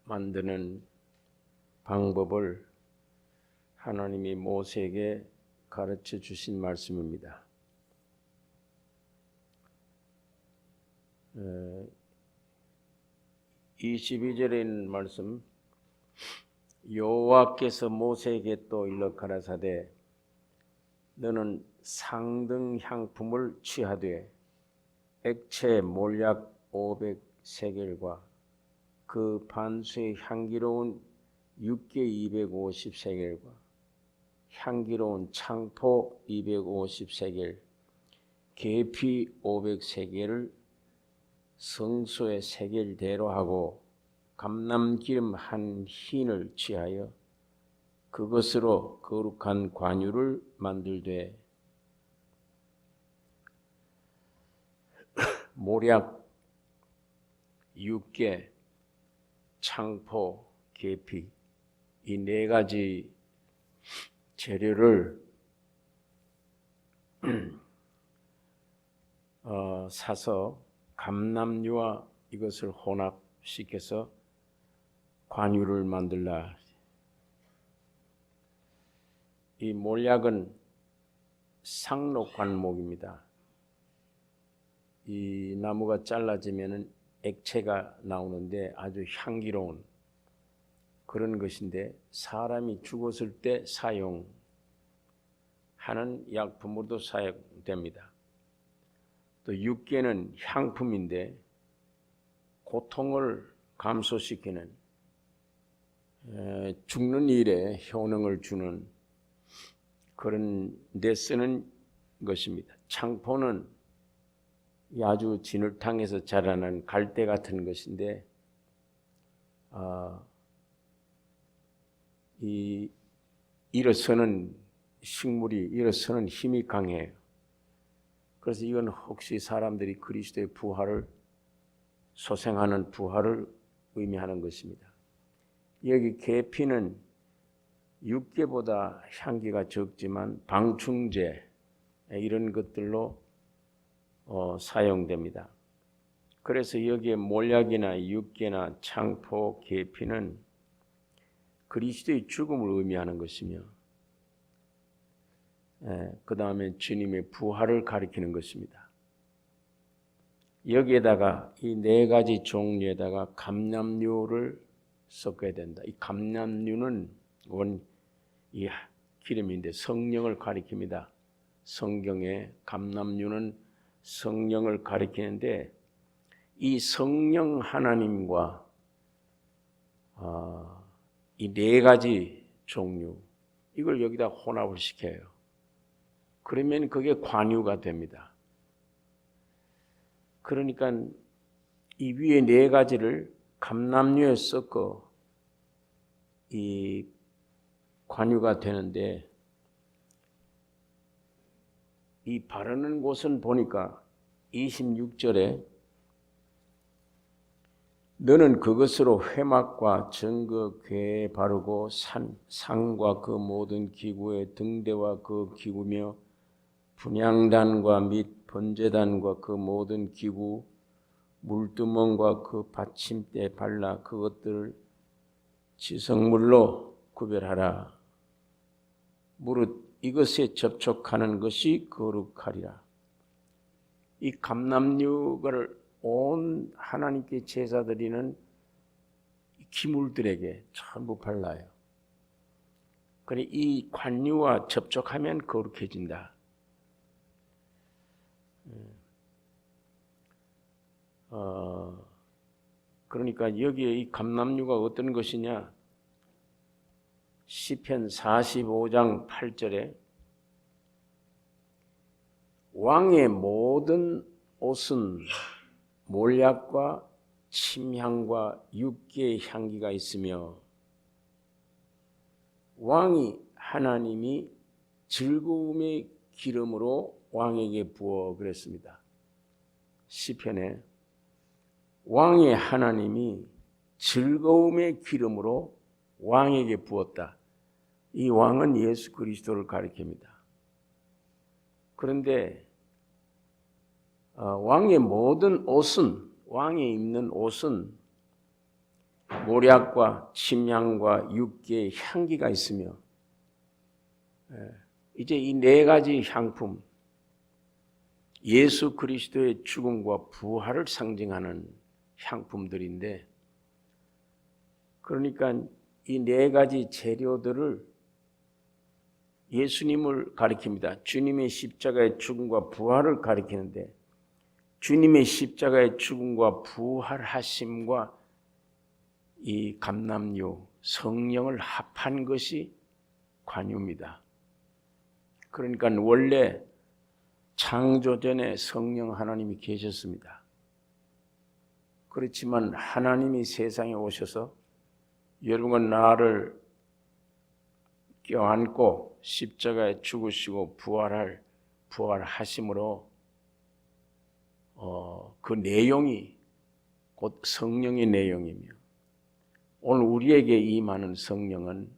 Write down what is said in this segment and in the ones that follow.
만드는 방법을 하나님이 모세에게 가르쳐 주신 말씀입니다. 22절에 있는 말씀, 여호와께서 모세에게 또 일러 가라사대 너는 상등 향품을 취하되 액체 몰약 500세겔과 그 반수의 향기로운 육개 250세겔과 향기로운 창포 250세겔, 계피 500세겔을 성소의 세겔대로 하고 감람기름 한 흰을 취하여 그것으로 거룩한 관유를 만들되 모략 6개, 창포, 계피 이 네 가지 재료를 사서 감람유와 이것을 혼합시켜서 관유를 만들라. 이 몰약은 상록관목입니다. 이 나무가 잘라지면 액체가 나오는데 아주 향기로운 그런 것인데 사람이 죽었을 때 사용하는 약품으로도 사용됩니다. 또 육개는 향품인데 고통을 감소시키는 죽는 일에 효능을 주는 그런 데 쓰는 것입니다. 창포는 아주 진흙탕에서 자라는 갈대 같은 것인데 이 일어서는 식물이 일어서는 힘이 강해요. 그래서 이건 혹시 사람들이 그리스도의 부활을 소생하는 부활을 의미하는 것입니다. 여기 계피는 육개보다 향기가 적지만 방충제 이런 것들로 사용됩니다. 그래서 여기에 몰약이나 육개나 창포, 계피는 그리스도의 죽음을 의미하는 것이며 그 다음에 주님의 부활을 가리키는 것입니다. 여기에다가 이 네 가지 종류에다가 감람유를 섞어야 된다. 이 감람유는 이 기름인데 성령을 가리킵니다. 성경에 감람유는 성령을 가리키는데 이 성령 하나님과 이 네 가지 종류 이걸 여기다 혼합을 시켜요. 그러면 그게 관유가 됩니다. 그러니까 이 위에 네 가지를 감람유에 섞어 이 관유가 되는데 이 바르는 곳은 보니까 26절에 너는 그것으로 회막과 정거 궤에 바르고 상과 그 모든 기구의 등대와 그 기구며 분향단과 및 번제단과 그 모든 기구 물두멍과 그 받침대에 발라 그것들을 지성물로 구별하라. 무릇 이것에 접촉하는 것이 거룩하리라. 이 감람유를 온 하나님께 제사 드리는 기물들에게 전부 발라요. 그러니 이 관유와 접촉하면 거룩해진다. 그러니까 여기에 이 감람유가 어떤 것이냐? 시편 45장 8절에 왕의 모든 옷은 몰약과 침향과 육개의 향기가 있으며 왕이 하나님이 즐거움의 기름으로 왕에게 부어 그랬습니다. 시편에 왕의 하나님이 즐거움의 기름으로 왕에게 부었다. 이 왕은 예수 그리스도를 가리킵니다. 그런데 왕의 모든 옷은 왕이 입는 옷은 모략과 침향과 육계의 향기가 있으며 이제 이 네 가지 향품, 예수 그리스도의 죽음과 부활을 상징하는 향품들인데, 그러니까 이 네 가지 재료들을 예수님을 가리킵니다. 주님의 십자가의 죽음과 부활을 가리키는데, 주님의 십자가의 죽음과 부활하심과 이 감람유, 성령을 합한 것이 관유입니다. 그러니까 원래 창조전에 성령 하나님이 계셨습니다. 그렇지만 하나님이 세상에 오셔서 여러분과 나를 껴안고 십자가에 죽으시고 부활하심으로 그 내용이 곧 성령의 내용이며, 오늘 우리에게 임하는 성령은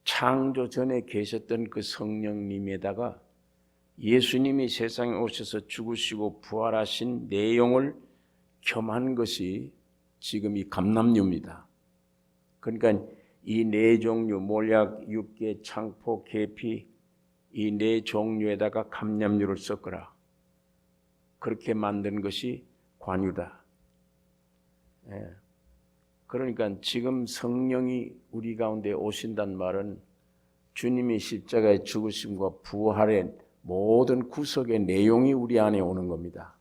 창조 전에 계셨던 그 성령님에다가 예수님이 세상에 오셔서 죽으시고 부활하신 내용을 겸한 것이 지금 이 감람유입니다. 그러니까 이 네 종류, 몰약, 육계, 창포, 계피, 이 네 종류에다가 감람유를 섞어라. 그렇게 만든 것이 관유다. 그러니까 지금 성령이 우리 가운데 오신다는 말은 주님이 십자가에 죽으심과 부활의 모든 구속의 내용이 우리 안에 오는 겁니다.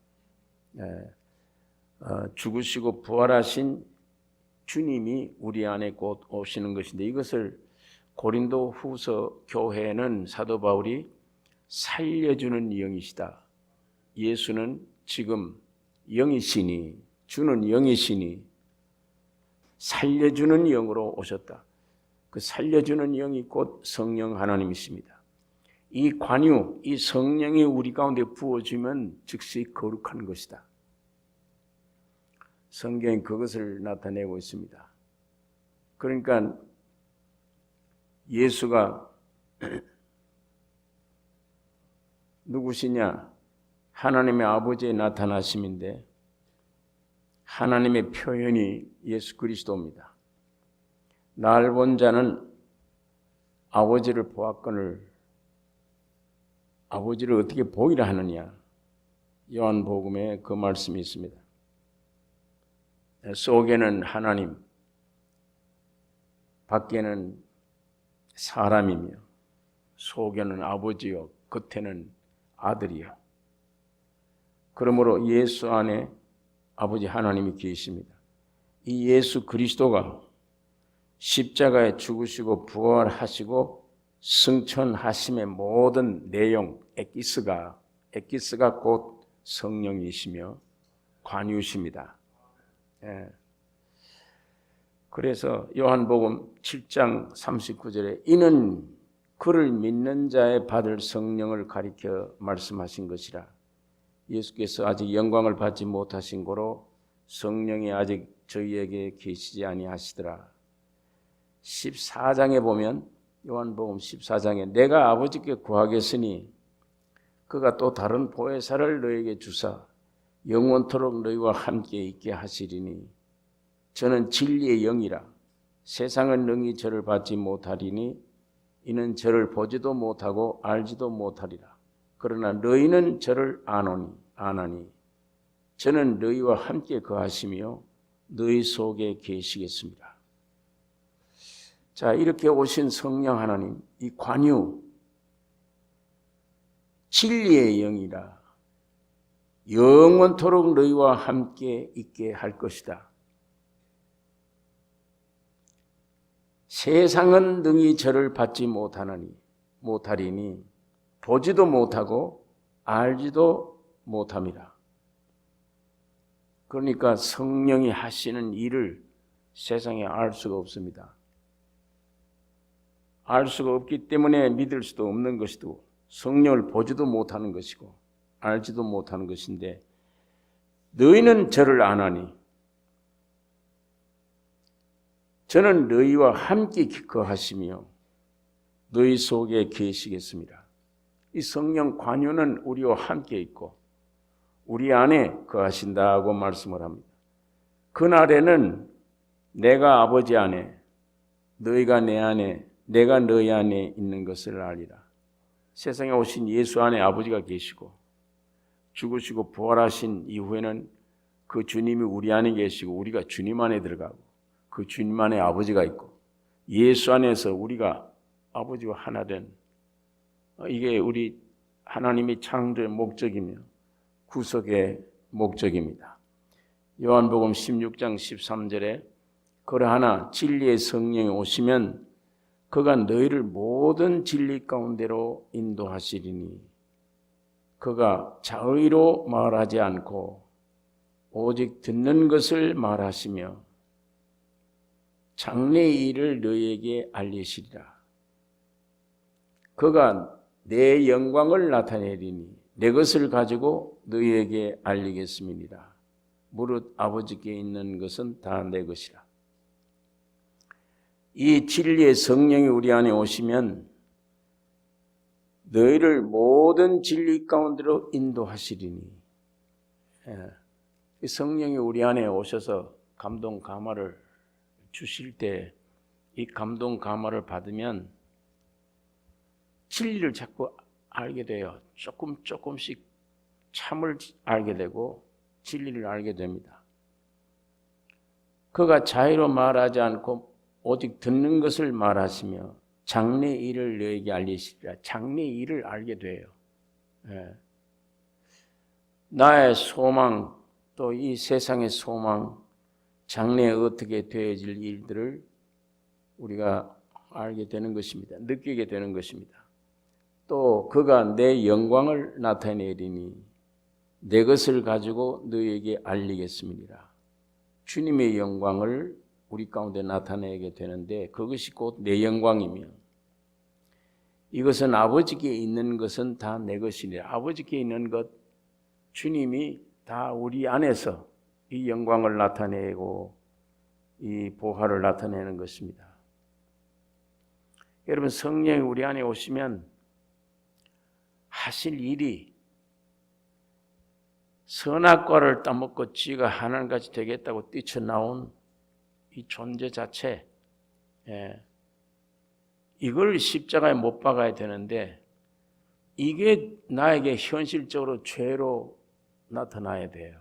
죽으시고 부활하신 주님이 우리 안에 곧 오시는 것인데, 이것을 고린도 후서 교회는 사도 바울이 살려주는 영이시다. 예수는 지금 영이시니, 주는 영이시니 살려주는 영으로 오셨다. 그 살려주는 영이 곧 성령 하나님이십니다. 이 관유, 이 성령이 우리 가운데 부어지면 즉시 거룩한 것이다. 성경이 그것을 나타내고 있습니다. 그러니까 예수가 누구시냐? 하나님의 아버지의 나타나심인데, 하나님의 표현이 예수 그리스도입니다. 날 본 자는 아버지를 보았거늘 아버지를 어떻게 보이라 하느냐? 요한복음에 그 말씀이 있습니다. 속에는 하나님, 밖에는 사람이며, 속에는 아버지요, 겉에는 아들이요. 그러므로 예수 안에 아버지 하나님이 계십니다. 이 예수 그리스도가 십자가에 죽으시고 부활하시고 승천하심의 모든 내용, 에키스가 곧 성령이시며 관유십니다. 그래서 요한복음 7장 39절에 이는 그를 믿는 자의 받을 성령을 가리켜 말씀하신 것이라. 예수께서 아직 영광을 받지 못하신 고로 성령이 아직 저희에게 계시지 아니하시더라. 14장에 보면, 요한복음 14장에 내가 아버지께 구하겠으니 그가 또 다른 보혜사를 너에게 주사 영원토록 너희와 함께 있게 하시리니 저는 진리의 영이라. 세상은 능히 저를 받지 못하리니 이는 저를 보지도 못하고 알지도 못하리라. 그러나 너희는 저를 아나니 저는 너희와 함께 거하시며 너희 속에 계시겠습니다. 자, 이렇게 오신 성령 하나님, 이 관유, 진리의 영이라 영원토록 너희와 함께 있게 할 것이다. 세상은 능히 저를 받지 못하리니 보지도 못하고 알지도 못함이라. 그러니까 성령이 하시는 일을 세상에 알 수가 없습니다. 알 수가 없기 때문에 믿을 수도 없는 것이고, 성령을 보지도 못하는 것이고 알지도 못하는 것인데, 너희는 저를 아나니 저는 너희와 함께 거하시며 너희 속에 계시겠습니다. 이 성령 관유는 우리와 함께 있고 우리 안에 거하신다고 말씀을 합니다. 그날에는 내가 아버지 안에, 너희가 내 안에, 내가 너희 안에 있는 것을 알리라. 세상에 오신 예수 안에 아버지가 계시고 죽으시고 부활하신 이후에는 그 주님이 우리 안에 계시고 우리가 주님 안에 들어가고 그 주님 안에 아버지가 있고 예수 안에서 우리가 아버지와 하나 된, 이게 우리 하나님이 창조의 목적이며 구속의 목적입니다. 요한복음 16장 13절에 그러하나 진리의 성령이 오시면 그가 너희를 모든 진리 가운데로 인도하시리니 그가 자의로 말하지 않고 오직 듣는 것을 말하시며 장래의 일을 너희에게 알리시리라. 그가 내 영광을 나타내리니 내 것을 가지고 너희에게 알리겠음이니라. 무릇 아버지께 있는 것은 다 내 것이라. 이 진리의 성령이 우리 안에 오시면 너희를 모든 진리 가운데로 인도하시리니, 성령이 우리 안에 오셔서 감동 감화를 주실 때 이 감동 감화를 받으면 진리를 자꾸 알게 돼요. 조금씩 참을 알게 되고 진리를 알게 됩니다. 그가 자의로 말하지 않고 오직 듣는 것을 말하시며 장래 일을 너에게 알리시리라. 장래 일을 알게 돼요. 나의 소망, 또 이 세상의 소망, 장래에 어떻게 되어질 일들을 우리가 알게 되는 것입니다. 느끼게 되는 것입니다. 또 그가 내 영광을 나타내리니 내 것을 가지고 너희에게 알리겠음이니라. 주님의 영광을 우리 가운데 나타내게 되는데 그것이 곧 내 영광이며 이것은 아버지께 있는 것은 다 내 것이니라. 아버지께 있는 것, 주님이 다 우리 안에서 이 영광을 나타내고 이 보화를 나타내는 것입니다. 여러분, 성령이 우리 안에 오시면 하실 일이 선악과를 따먹고 지가 하나님같이 되겠다고 뛰쳐나온 이 존재 자체, 이걸 십자가에 못 박아야 되는데 이게 나에게 현실적으로 죄로 나타나야 돼요.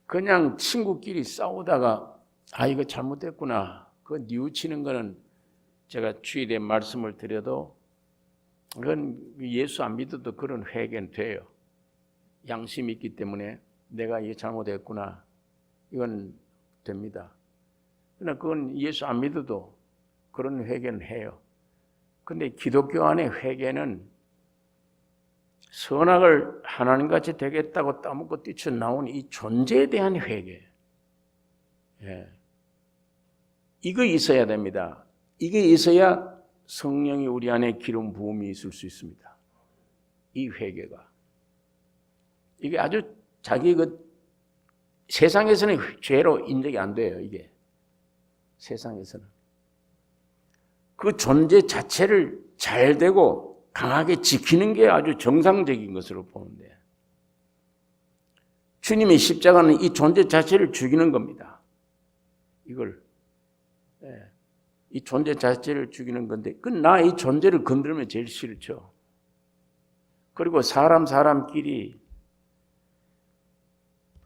그냥 친구끼리 싸우다가 이거 잘못됐구나, 그거 뉘우치는 거는 제가 주일에 말씀을 드려도 그건 예수 안 믿어도 그런 회개는 돼요. 양심이 있기 때문에 내가 이거 잘못했구나, 이건 됩니다. 그러나 그건 예수 안 믿어도 그런 회개는 해요. 근데 기독교 안의 회개는 선악을 하나님같이 되겠다고 따먹고 뛰쳐나온 이 존재에 대한 회개. 이거 있어야 됩니다. 이게 있어야 성령이 우리 안에 기름 부음이 있을 수 있습니다. 이 회개가. 이게 아주 자기 세상에서는 죄로 인정이 안 돼요, 이게. 세상에서는. 그 존재 자체를 잘 되고 강하게 지키는 게 아주 정상적인 것으로 보는데, 주님의 십자가는 이 존재 자체를 죽이는 겁니다. 이 존재 자체를 죽이는 건데, 나 이 존재를 건드리면 제일 싫죠. 그리고 사람끼리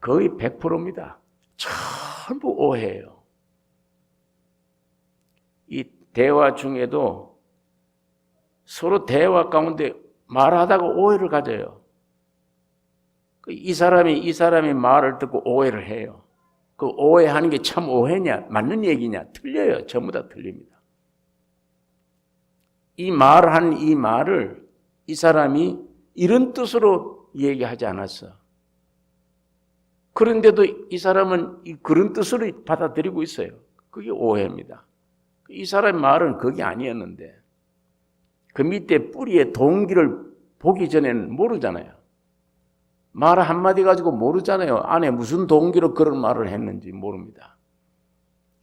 거의 100%입니다. 전부 오해예요. 이 대화 중에도 서로 대화 가운데 말하다가 오해를 가져요. 이 사람이 말을 듣고 오해를 해요. 그 오해하는 게 참 오해냐, 맞는 얘기냐, 틀려요. 전부 다 틀립니다. 이 말을 이 사람이 이런 뜻으로 얘기하지 않았어. 그런데도 이 사람은 그런 뜻으로 받아들이고 있어요. 그게 오해입니다. 이 사람의 말은 그게 아니었는데 그 밑에 뿌리의 동기를 보기 전에는 모르잖아요. 말 한마디 가지고 모르잖아요. 안에 무슨 동기로 그런 말을 했는지 모릅니다.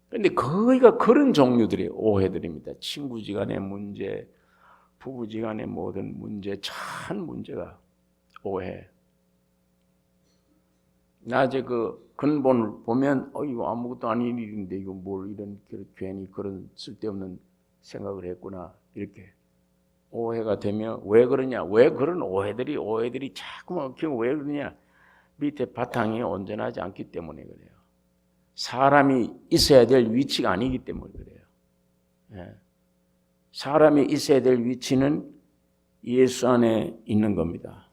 그런데 거의가 그런 종류들이 오해들입니다. 친구지간의 문제, 부부지간의 모든 문제, 참 문제가 오해. 낮에 그 근본을 보면 이거 아무것도 아닌 일인데 이거 뭘 이런 괜히 그런 쓸데없는 생각을 했구나 이렇게 오해가 되면 왜 그러냐? 왜 그런 오해들이 자꾸만 왜 그러냐? 밑에 바탕이 온전하지 않기 때문에 그래요. 사람이 있어야 될 위치가 아니기 때문에 그래요. 예. 사람이 있어야 될 위치는 예수 안에 있는 겁니다.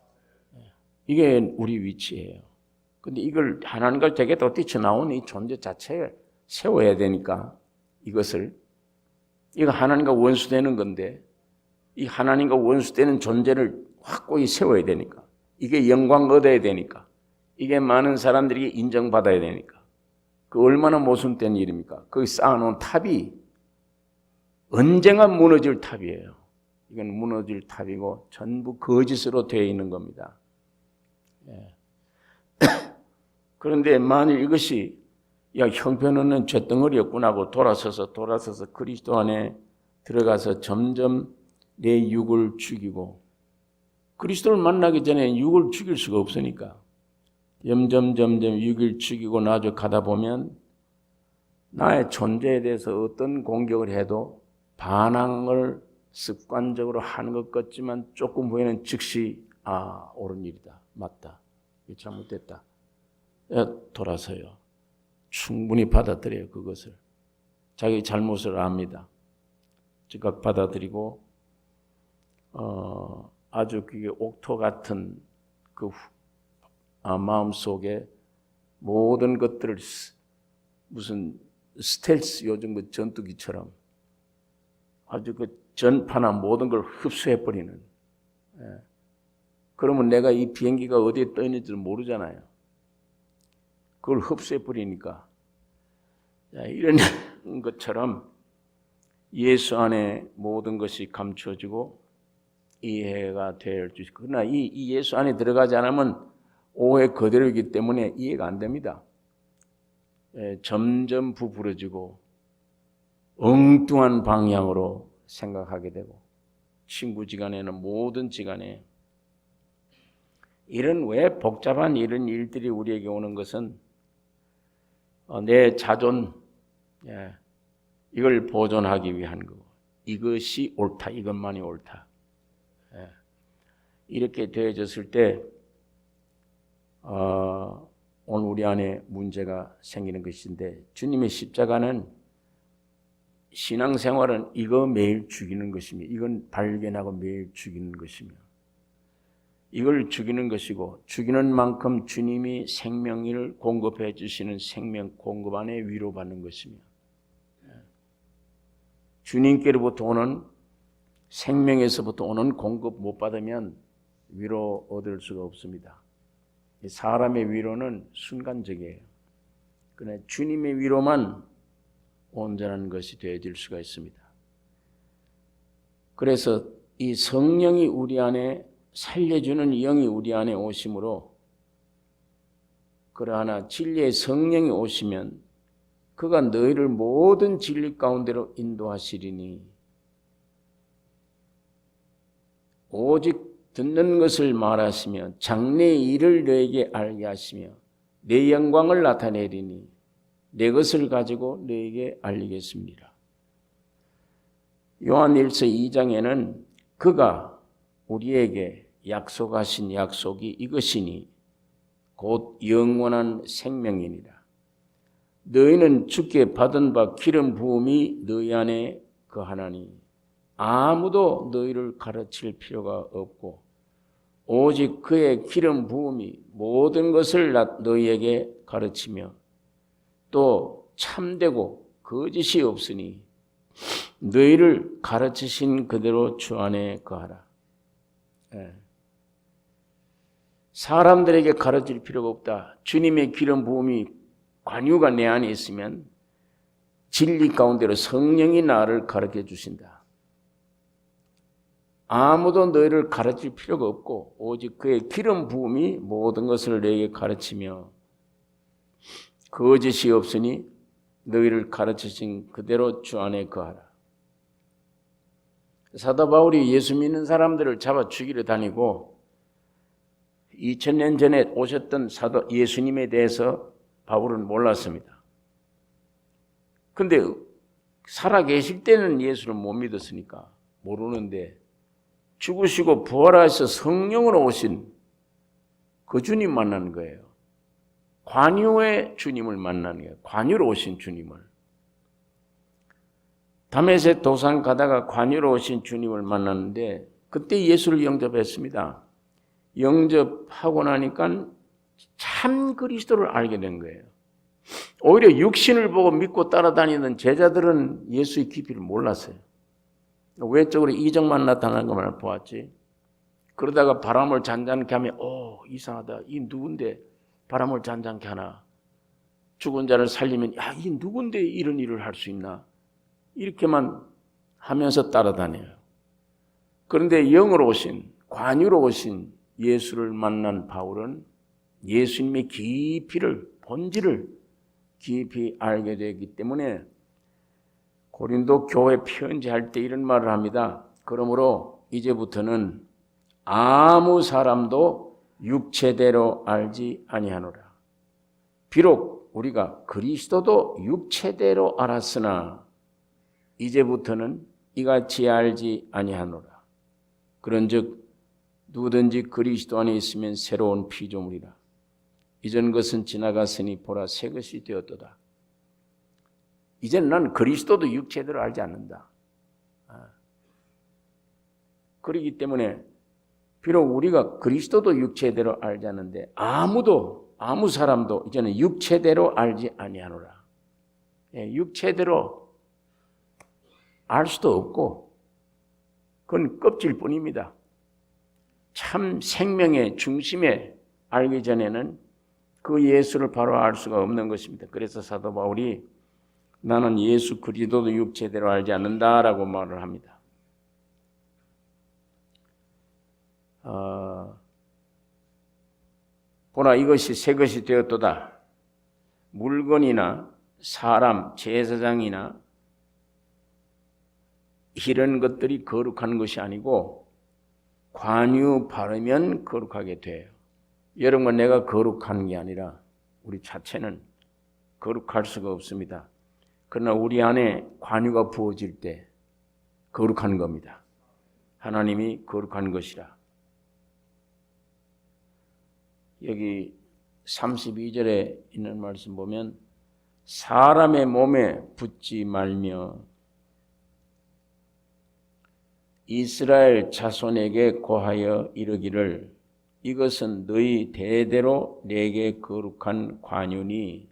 이게 우리 위치예요. 근데 이걸 하나님과 되게 뛰쳐나온 이 존재 자체에 세워야 되니까 이거 하나님과 원수되는 건데 이 하나님과 원수되는 존재를 확고히 세워야 되니까 이게 영광 얻어야 되니까 이게 많은 사람들에게 인정받아야 되니까 그 얼마나 모순된 일입니까? 거기 쌓아놓은 탑이 언젠가 무너질 탑이에요. 이건 무너질 탑이고 전부 거짓으로 되어 있는 겁니다. 예. 그런데 만일 이것이 형편없는 쇳덩어리였구나 하고 돌아서서 그리스도 안에 들어가서 점점 내 육을 죽이고 그리스도를 만나기 전에 육을 죽일 수가 없으니까 점점 육을 죽이고 나중에 가다 보면 나의 존재에 대해서 어떤 공격을 해도 반항을 습관적으로 하는 것 같지만 조금 후에는 즉시 옳은 일이다. 맞다. 잘못됐다. 돌아서요. 충분히 받아들여요. 그것을. 자기 잘못을 압니다. 즉각 받아들이고 아주 그게 옥토 같은 그 마음속에 모든 것들을 무슨 스텔스 요즘 그 전투기처럼 아주 그 전파나 모든 걸 흡수해버리는 그러면 내가 이 비행기가 어디에 떠 있는지를 모르잖아요. 그걸 흡수해버리니까 이런 것처럼 예수 안에 모든 것이 감춰지고 이해가 될 수 있고 그러나 이 예수 안에 들어가지 않으면 오해 그대로이기 때문에 이해가 안 됩니다. 점점 부풀어지고 엉뚱한 방향으로 생각하게 되고 친구 지간에는 모든 지간에 이런 왜 복잡한 이런 일들이 우리에게 오는 것은 내 자존 이걸 보존하기 위한 거고 이것이 옳다 이것만이 옳다 이렇게 되어졌을 때 오늘 우리 안에 문제가 생기는 것인데 주님의 십자가는 신앙생활은 이거 매일 죽이는 것이며 이건 발견하고 매일 죽이는 것이며 이걸 죽이는 것이고 죽이는 만큼 주님이 생명을 공급해 주시는 생명 공급 안에 위로받는 것이며 주님께로부터 오는 생명에서부터 오는 공급 못 받으면 위로 얻을 수가 없습니다. 사람의 위로는 순간적이에요. 그러나 주님의 위로만 온전한 것이 되어질 수가 있습니다. 그래서 이 성령이 우리 안에 살려주는 영이 우리 안에 오심으로 그러하나 진리의 성령이 오시면 그가 너희를 모든 진리 가운데로 인도하시리니 오직 듣는 것을 말하시며 장래의 일을 너에게 알게 하시며 내 영광을 나타내리니 내 것을 가지고 너에게 알리겠습니다. 요한일서 2장에는 그가 우리에게 약속하신 약속이 이것이니 곧 영원한 생명이니라. 너희는 주께 받은 바 기름 부음이 너희 안에 거하나니 아무도 너희를 가르칠 필요가 없고 오직 그의 기름 부음이 모든 것을 너희에게 가르치며 또 참되고 거짓이 없으니 너희를 가르치신 그대로 주 안에 거하라. 사람들에게 가르칠 필요가 없다. 주님의 기름 부음이 관유가 내 안에 있으면 진리 가운데로 성령이 나를 가르쳐 주신다. 아무도 너희를 가르칠 필요가 없고 오직 그의 기름 부음이 모든 것을 너에게 가르치며 거짓이 없으니 너희를 가르치신 그대로 주 안에 거하라. 사도 바울이 예수 믿는 사람들을 잡아 죽이러 다니고 2000년 전에 오셨던 사도 예수님에 대해서 바울은 몰랐습니다. 근데 살아 계실 때는 예수를 못 믿었으니까 모르는데 죽으시고 부활하셔서 성령으로 오신 그 주님 만나는 거예요. 관유의 주님을 만나는 거예요. 관유로 오신 주님을. 다메섹 도상 가다가 관유로 오신 주님을 만났는데 그때 예수를 영접했습니다. 영접하고 나니까 참 그리스도를 알게 된 거예요. 오히려 육신을 보고 믿고 따라다니던 제자들은 예수의 깊이를 몰랐어요. 외적으로 이적만 나타나는 것만 보았지. 그러다가 바람을 잔잔케 하면 이상하다. 이 누군데 바람을 잔잔케 하나. 죽은 자를 살리면 이 누군데 이런 일을 할 수 있나. 이렇게만 하면서 따라다녀요. 그런데 영으로 오신 관유로 오신 예수를 만난 바울은 예수님의 깊이를 본질을 깊이 알게 되기 때문에 고린도 교회 편지할 때 이런 말을 합니다. 그러므로 이제부터는 아무 사람도 육체대로 알지 아니하노라. 비록 우리가 그리스도도 육체대로 알았으나 이제부터는 이같이 알지 아니하노라. 그런즉 누구든지 그리스도 안에 있으면 새로운 피조물이라. 이전 것은 지나갔으니 보라 새 것이 되었도다. 이제는 난 그리스도도 육체대로 알지 않는다. 그렇기 때문에 비록 우리가 그리스도도 육체대로 알지 않는데 아무 사람도 이제는 육체대로 알지 아니하노라. 육체대로 알 수도 없고 그건 껍질뿐입니다. 참 생명의 중심에 알기 전에는 그 예수를 바로 알 수가 없는 것입니다. 그래서 사도 바울이 나는 예수 그리스도도 육체대로 알지 않는다라고 말을 합니다. 보라 이것이 새 것이 되었도다. 물건이나 사람, 제사장이나 이런 것들이 거룩한 것이 아니고 관유 바르면 거룩하게 돼요. 여러분 내가 거룩한 게 아니라 우리 자체는 거룩할 수가 없습니다. 그러나 우리 안에 관유가 부어질 때 거룩한 겁니다. 하나님이 거룩한 것이라. 여기 32절에 있는 말씀 보면 사람의 몸에 붙지 말며 이스라엘 자손에게 고하여 이르기를 이것은 너희 대대로 내게 거룩한 관유니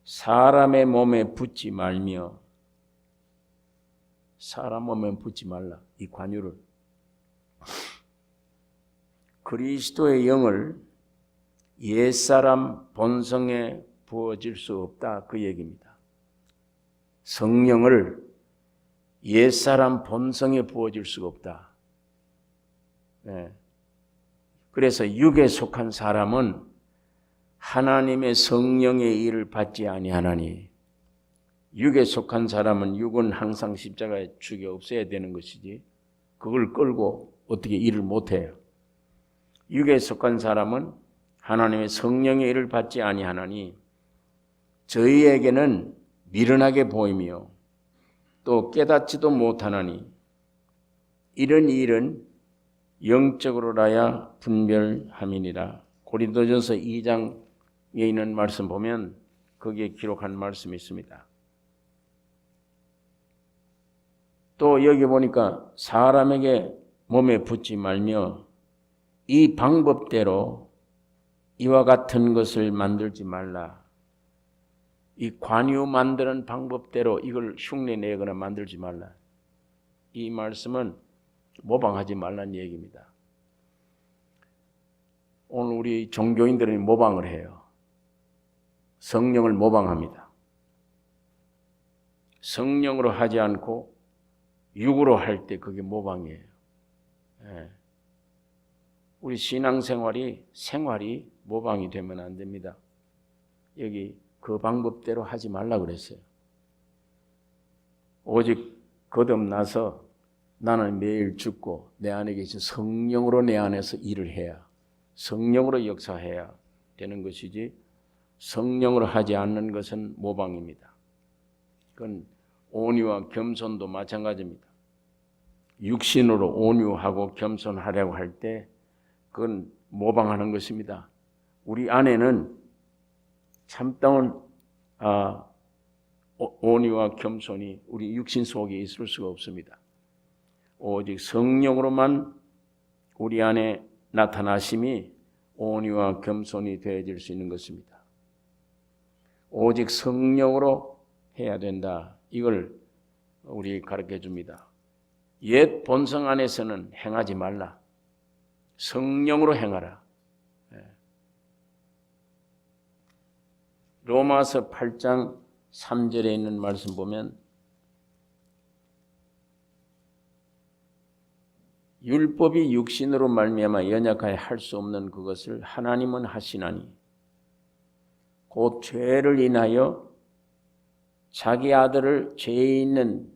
사람의 몸에 붙지 말며 사람 몸에 붙지 말라. 이 관유를 그리스도의 영을 옛사람 본성에 부어질 수 없다. 그 얘기입니다. 성령을 옛사람 본성에 부어질 수가 없다. 그래서 육에 속한 사람은 하나님의 성령의 일을 받지 아니하나니 육에 속한 사람은 육은 항상 십자가에 죽여 없애야 되는 것이지 그걸 끌고 어떻게 일을 못해요. 육에 속한 사람은 하나님의 성령의 일을 받지 아니하나니 저희에게는 미련하게 보이며 또 깨닫지도 못하나니 이런 일은 영적으로라야 분별함이니라. 고린도전서 2장에 있는 말씀 보면 거기에 기록한 말씀이 있습니다. 또 여기 보니까 사람에게 몸에 붙지 말며 이 방법대로 이와 같은 것을 만들지 말라. 이 관유 만드는 방법대로 이걸 흉내내거나 만들지 말라. 이 말씀은 모방하지 말라는 얘기입니다. 오늘 우리 종교인들은 모방을 해요. 성령을 모방합니다. 성령으로 하지 않고 육으로 할 때 그게 모방이에요. 우리 신앙생활이 모방이 되면 안 됩니다. 여기 그 방법대로 하지 말라 그랬어요. 오직 거듭나서 나는 매일 죽고 내 안에 계신 성령으로 내 안에서 일을 해야 성령으로 역사해야 되는 것이지 성령으로 하지 않는 것은 모방입니다. 그건 온유와 겸손도 마찬가지입니다. 육신으로 온유하고 겸손하려고 할 때 그건 모방하는 것입니다. 우리 안에는 참다운 온유와 겸손이 우리 육신 속에 있을 수가 없습니다. 오직 성령으로만 우리 안에 나타나심이 온유와 겸손이 되어질 수 있는 것입니다. 오직 성령으로 해야 된다. 이걸 우리 가르쳐 줍니다. 옛 본성 안에서는 행하지 말라. 성령으로 행하라. 로마서 8장 3절에 있는 말씀 보면 율법이 육신으로 말미암아 연약하여 할 수 없는 그것을 하나님은 하시나니 곧 죄를 인하여 자기 아들을 죄 있는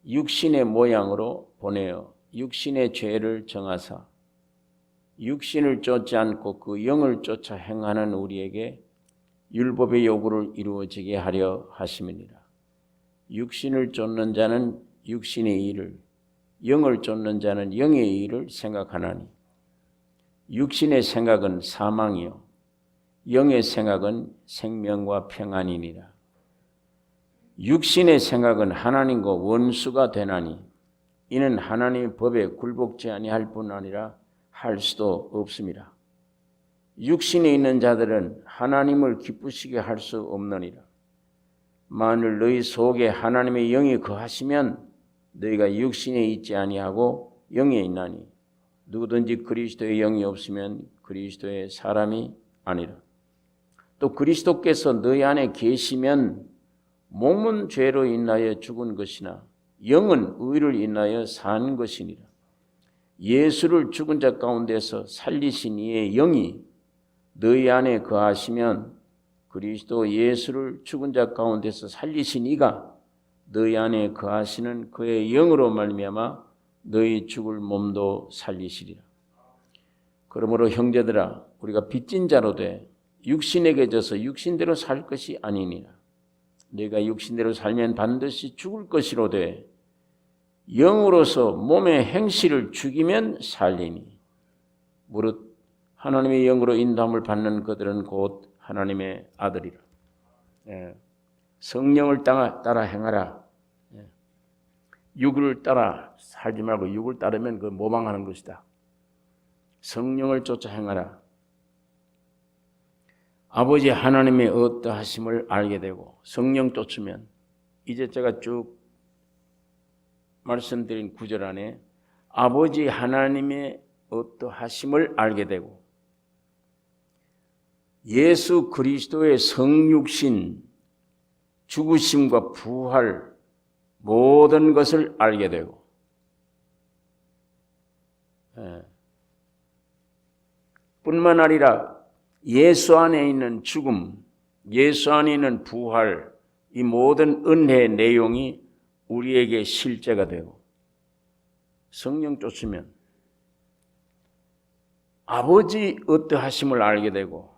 육신의 모양으로 보내어 육신의 죄를 정하사 육신을 쫓지 않고 그 영을 쫓아 행하는 우리에게 율법의 요구를 이루어지게 하려 하심이니라. 육신을 쫓는 자는 육신의 일을, 영을 쫓는 자는 영의 일을 생각하나니 육신의 생각은 사망이요 영의 생각은 생명과 평안이니라. 육신의 생각은 하나님과 원수가 되나니 이는 하나님의 법에 굴복지 아니할 뿐 아니라 할 수도 없습니다. 육신에 있는 자들은 하나님을 기쁘시게 할 수 없느니라. 만일 너희 속에 하나님의 영이 거하시면 너희가 육신에 있지 아니하고 영에 있나니 누구든지 그리스도의 영이 없으면 그리스도의 사람이 아니라. 또 그리스도께서 너희 안에 계시면 몸은 죄로 인하여 죽은 것이나 영은 의를 인하여 산 것이니라. 예수를 죽은 자 가운데서 살리신 이의 영이 너희 안에 거하시면 그리스도 예수를 죽은 자 가운데서 살리신 이가 너희 안에 거하시는 그의 영으로 말미암아 너희 죽을 몸도 살리시리라. 그러므로 형제들아 우리가 빚진 자로 돼 육신에게 져서 육신대로 살 것이 아니니라. 너희가 육신대로 살면 반드시 죽을 것이로되 영으로서 몸의 행실을 죽이면 살리니 무릇 하나님의 영으로 인도함을 받는 그들은 곧 하나님의 아들이라. 성령을 따라 행하라. 육을 따라 살지 말고 육을 따르면 그 모방하는 것이다. 성령을 쫓아 행하라. 아버지 하나님의 어떠하심을 알게 되고 성령 쫓으면 이제 제가 쭉 말씀드린 구절 안에 아버지 하나님의 어떠하심을 알게 되고 예수 그리스도의 성육신, 죽으심과 부활 모든 것을 알게 되고 뿐만 아니라 예수 안에 있는 죽음, 예수 안에 있는 부활 이 모든 은혜의 내용이 우리에게 실제가 되고 성령 쫓으면 아버지 어떠하심을 알게 되고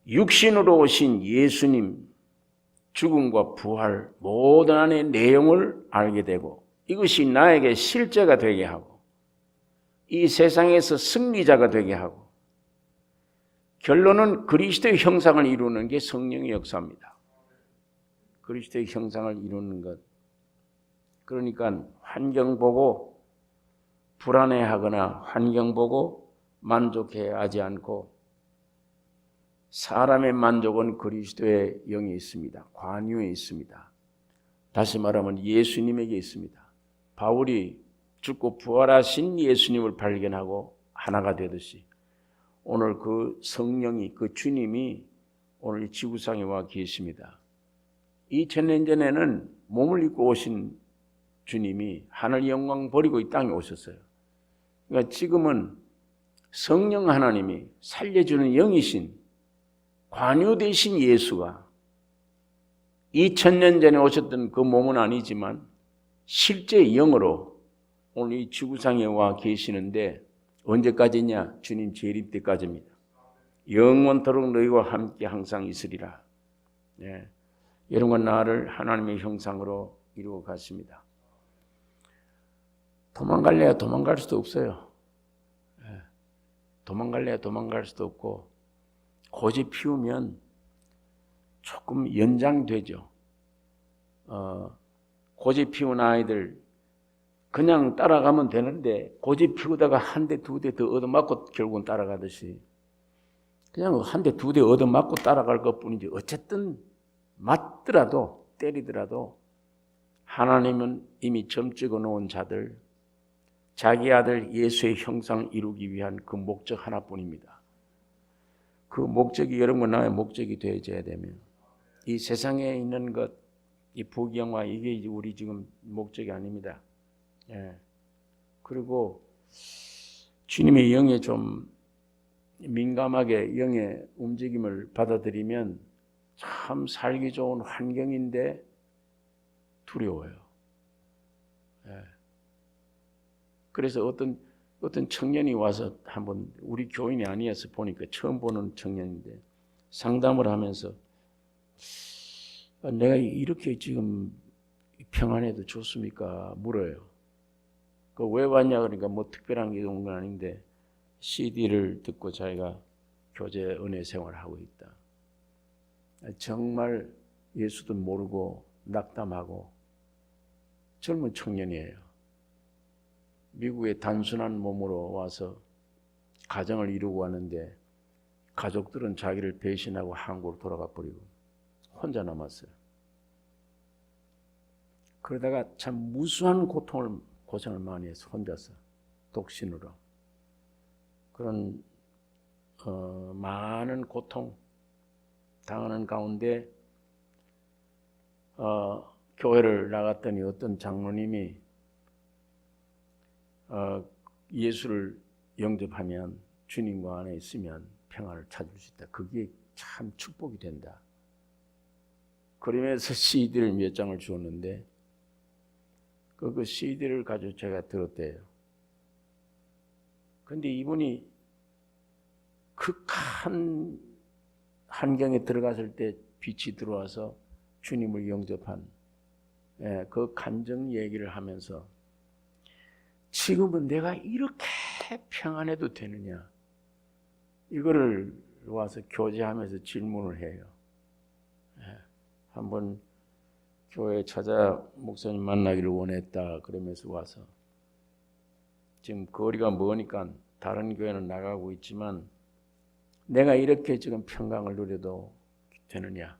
육신으로 오신 예수님 죽음과 부활 모든 안의 내용을 알게 되고 이것이 나에게 실제가 되게 하고 이 세상에서 승리자가 되게 하고 결론은 그리스도의 형상을 이루는 게 성령의 역사입니다. 그리스도의 형상을 이루는 것. 그러니까 환경 보고 불안해하거나 환경 보고 만족해하지 않고 사람의 만족은 그리스도의 영에 있습니다. 관유에 있습니다. 다시 말하면 예수님에게 있습니다. 바울이 죽고 부활하신 예수님을 발견하고 하나가 되듯이 오늘 그 성령이 그 주님이 오늘 지구상에 와 계십니다. 2000년 전에는 몸을 입고 오신 주님이 하늘 영광 버리고 이 땅에 오셨어요. 그러니까 지금은 성령 하나님이 살려주는 영이신 관유되신 예수가 2000년 전에 오셨던 그 몸은 아니지만 실제 영으로 오늘 이 지구상에 와 계시는데 언제까지냐? 주님 재림 때까지입니다. 영원토록 너희와 함께 항상 있으리라. 네. 여러분과 나를 하나님의 형상으로 이루어 갔습니다. 도망갈래야 도망갈 수도 없어요. 도망갈래야 도망갈 수도 없고 고집 피우면 조금 연장되죠. 고집 피운 아이들 그냥 따라가면 되는데 고집 피우다가 한 대 두 대 더 얻어맞고 결국은 따라가듯이 그냥 한 대 두 대 얻어맞고 따라갈 것뿐이지 어쨌든 맞더라도 때리더라도 하나님은 이미 점 찍어 놓은 자들 자기 아들 예수의 형상 이루기 위한 그 목적 하나뿐입니다. 그 목적이 여러분과 나의 목적이 되어져야 되면 이 세상에 있는 것, 이 부귀영화 이게 우리 지금 목적이 아닙니다. 예. 그리고 주님의 영에 좀 민감하게 영의 움직임을 받아들이면 참 살기 좋은 환경인데 두려워요. 예. 그래서 어떤 청년이 와서 한번 우리 교인이 아니어서 보니까 처음 보는 청년인데 상담을 하면서 내가 이렇게 지금 평안해도 좋습니까? 물어요. 그 왜 왔냐 그러니까 뭐 특별한 게 온 건 아닌데 CD를 듣고 자기가 교제 은혜 생활을 하고 있다. 정말 예수도 모르고 낙담하고 젊은 청년이에요. 미국의 단순한 몸으로 와서 가정을 이루고 왔는데 가족들은 자기를 배신하고 한국으로 돌아가 버리고 혼자 남았어요. 그러다가 참 무수한 고생을 많이 해서 혼자서 독신으로 그런 많은 고통 당하는 가운데 교회를 나갔더니 어떤 장로님이 예수를 영접하면 주님과 안에 있으면 평안을 찾을 수 있다. 그게 참 축복이 된다. 그러면서 CD를 몇 장을 주었는데 그 CD를 가지고 제가 들었대요. 그런데 이분이 극한 환경에 들어갔을 때 빛이 들어와서 주님을 영접한 그 간증 얘기를 하면서 지금은 내가 이렇게 평안해도 되느냐 이거를 와서 교제하면서 질문을 해요. 한번 교회에 찾아 목사님 만나기를 원했다 그러면서 와서 지금 거리가 머니까 다른 교회는 나가고 있지만 내가 이렇게 지금 평강을 누려도 되느냐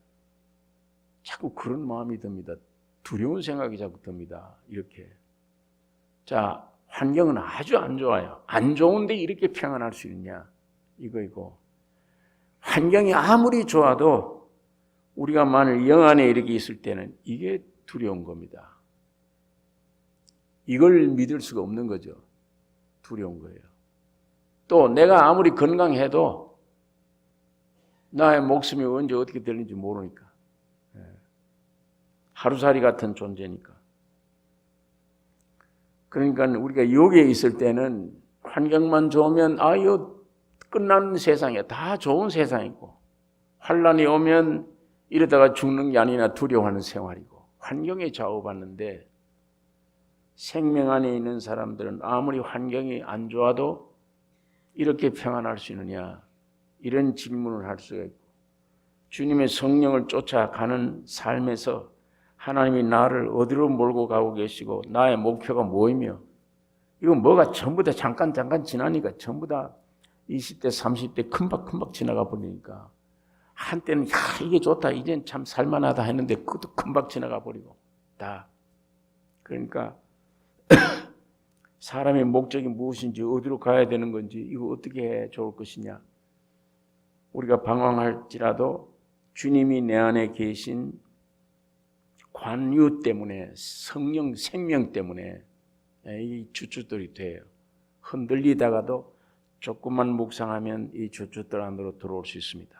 자꾸 그런 마음이 듭니다. 두려운 생각이 자꾸 듭니다. 이렇게 자 환경은 아주 안 좋아요. 안 좋은데 이렇게 평안할 수 있냐 이거이고 환경이 아무리 좋아도 우리가 만일 영 안에 이렇게 있을 때는 이게 두려운 겁니다. 이걸 믿을 수가 없는 거죠. 두려운 거예요. 또 내가 아무리 건강해도 나의 목숨이 언제 어떻게 될는지 모르니까 하루살이 같은 존재니까. 그러니까 우리가 여기에 있을 때는 환경만 좋으면 이거 끝나는 세상이야. 다 좋은 세상이고 환란이 오면 이러다가 죽는 게 아니라 두려워하는 생활이고 환경에 좌우받는데 생명 안에 있는 사람들은 아무리 환경이 안 좋아도 이렇게 평안할 수 있느냐 이런 질문을 할 수가 있고 주님의 성령을 쫓아가는 삶에서 하나님이 나를 어디로 몰고 가고 계시고 나의 목표가 뭐이며 이거 뭐가 전부 다 잠깐 지나니까 전부 다 20대 30대 금방 지나가 버리니까 한때는 이게 좋다 이젠 참 살만하다 했는데 그것도 금방 지나가 버리고 다 그러니까 사람의 목적이 무엇인지 어디로 가야 되는 건지 이거 어떻게 해 좋을 것이냐 우리가 방황할지라도 주님이 내 안에 계신 관유 때문에 성령 생명 때문에 이 주춧돌이 돼요. 흔들리다가도 조금만 묵상하면 이 주춧돌 안으로 들어올 수 있습니다.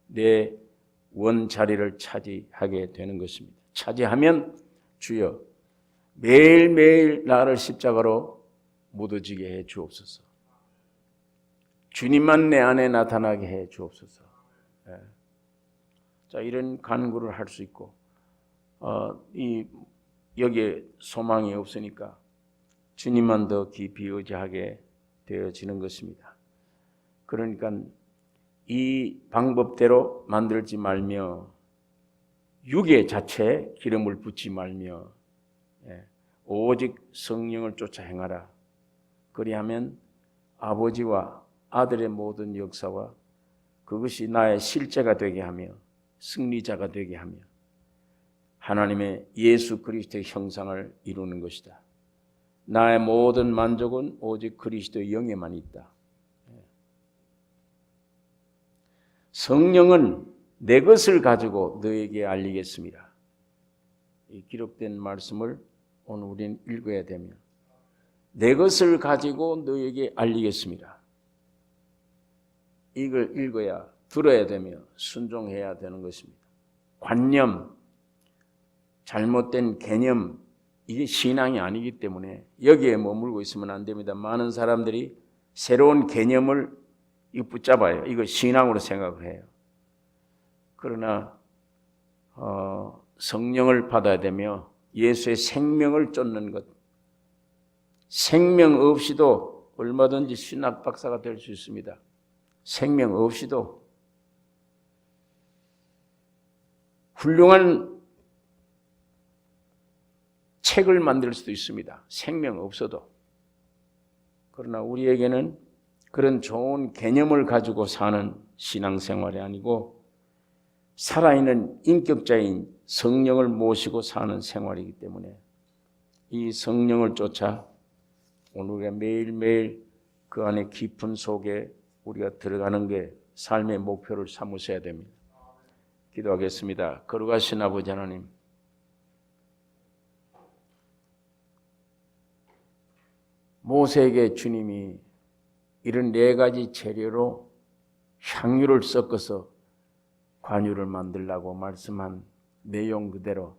내 원자리를 차지하게 되는 것입니다. 차지하면 주여 매일매일 나를 십자가로 묻어지게 해 주옵소서. 주님만 내 안에 나타나게 해 주옵소서. 예. 자, 이런 간구를 할 수 있고 여기에 소망이 없으니까 주님만 더 깊이 의지하게 되어지는 것입니다. 그러니까 이 방법대로 만들지 말며 육의 자체에 기름을 붓지 말며 오직 성령을 쫓아 행하라. 그리하면 아버지와 아들의 모든 역사와 그것이 나의 실제가 되게 하며 승리자가 되게 하며 하나님의 예수 그리스도의 형상을 이루는 것이다. 나의 모든 만족은 오직 그리스도의 영에만 있다. 성령은 내 것을 가지고 너에게 알리겠습니다. 이 기록된 말씀을 오늘 우리는 읽어야 되며 내 것을 가지고 너에게 알리겠습니다. 이걸 읽어야 들어야 되며 순종해야 되는 것입니다. 관념, 잘못된 개념, 이게 신앙이 아니기 때문에 여기에 머물고 있으면 안 됩니다. 많은 사람들이 새로운 개념을 붙잡아요. 이거 신앙으로 생각을 해요. 그러나 성령을 받아야 되며 예수의 생명을 쫓는 것, 생명 없이도 얼마든지 신학 박사가 될 수 있습니다. 생명 없이도 훌륭한 책을 만들 수도 있습니다. 생명 없어도. 그러나 우리에게는 그런 좋은 개념을 가지고 사는 신앙생활이 아니고 살아있는 인격자인 성령을 모시고 사는 생활이기 때문에 이 성령을 쫓아 오늘 우리가 매일매일 그 안에 깊은 속에 우리가 들어가는 게 삶의 목표를 삼으셔야 됩니다. 기도하겠습니다. 거룩하신 아버지 하나님, 모세에게 주님이 이런 4가지 재료로 향유를 섞어서 관유를 만들라고 말씀한 내용 그대로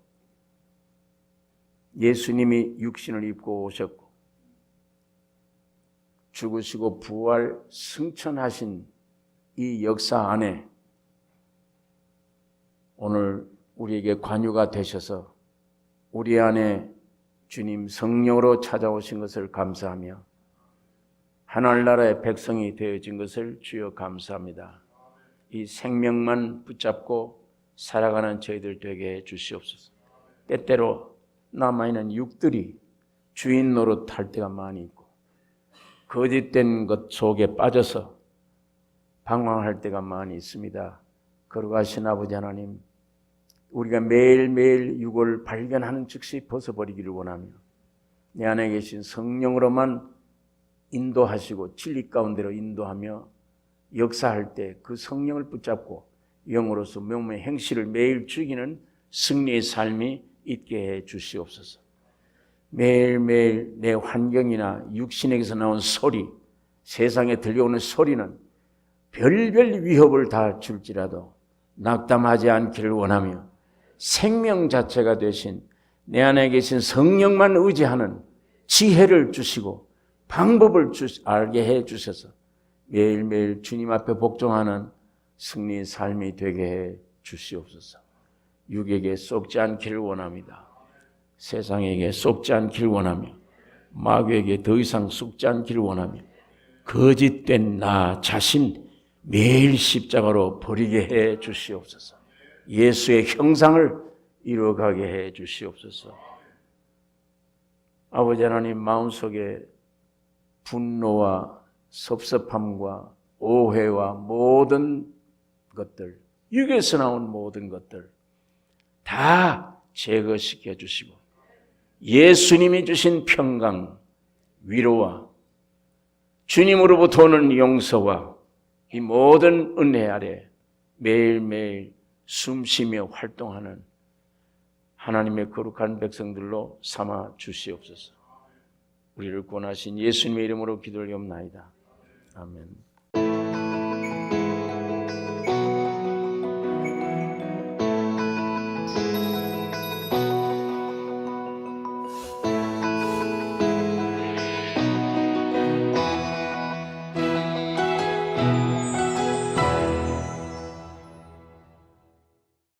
예수님이 육신을 입고 오셨고 죽으시고 부활 승천하신 이 역사 안에 오늘 우리에게 관유가 되셔서 우리 안에 주님 성령으로 찾아오신 것을 감사하며 하늘나라의 백성이 되어진 것을 주여 감사합니다. 이 생명만 붙잡고 살아가는 저희들 되게 해 주시옵소서. 때때로 남아있는 육들이 주인 노릇할 때가 많이 있고 거짓된 것 속에 빠져서 방황할 때가 많이 있습니다. 거룩하신 아버지 하나님, 우리가 매일매일 육을 발견하는 즉시 벗어버리기를 원하며 내 안에 계신 성령으로만 인도하시고 진리 가운데로 인도하며 역사할 때 그 성령을 붙잡고 영으로서 명의 행실을 매일 죽이는 승리의 삶이 있게 해 주시옵소서. 매일매일 내 환경이나 육신에게서 나온 소리, 세상에 들려오는 소리는 별별 위협을 다 줄지라도 낙담하지 않기를 원하며 생명 자체가 되신 내 안에 계신 성령만 의지하는 지혜를 주시고 방법을 알게 해 주셔서 매일매일 주님 앞에 복종하는 승리의 삶이 되게 해 주시옵소서. 육에게 속지 않기를 원합니다. 세상에게 속지 않기를 원하며 마귀에게 더 이상 속지 않기를 원하며 거짓된 나 자신 매일 십자가로 버리게 해 주시옵소서. 예수의 형상을 이루어가게 해 주시옵소서. 아버지 하나님, 마음속에 분노와 섭섭함과 오해와 모든 것들, 육에서 나온 모든 것들 다 제거시켜 주시고 예수님이 주신 평강, 위로와 주님으로부터 오는 용서와 이 모든 은혜 아래 매일매일 숨쉬며 활동하는 하나님의 거룩한 백성들로 삼아 주시옵소서. 우리를 구원하신 예수님의 이름으로 기도하옵나이다. 아멘.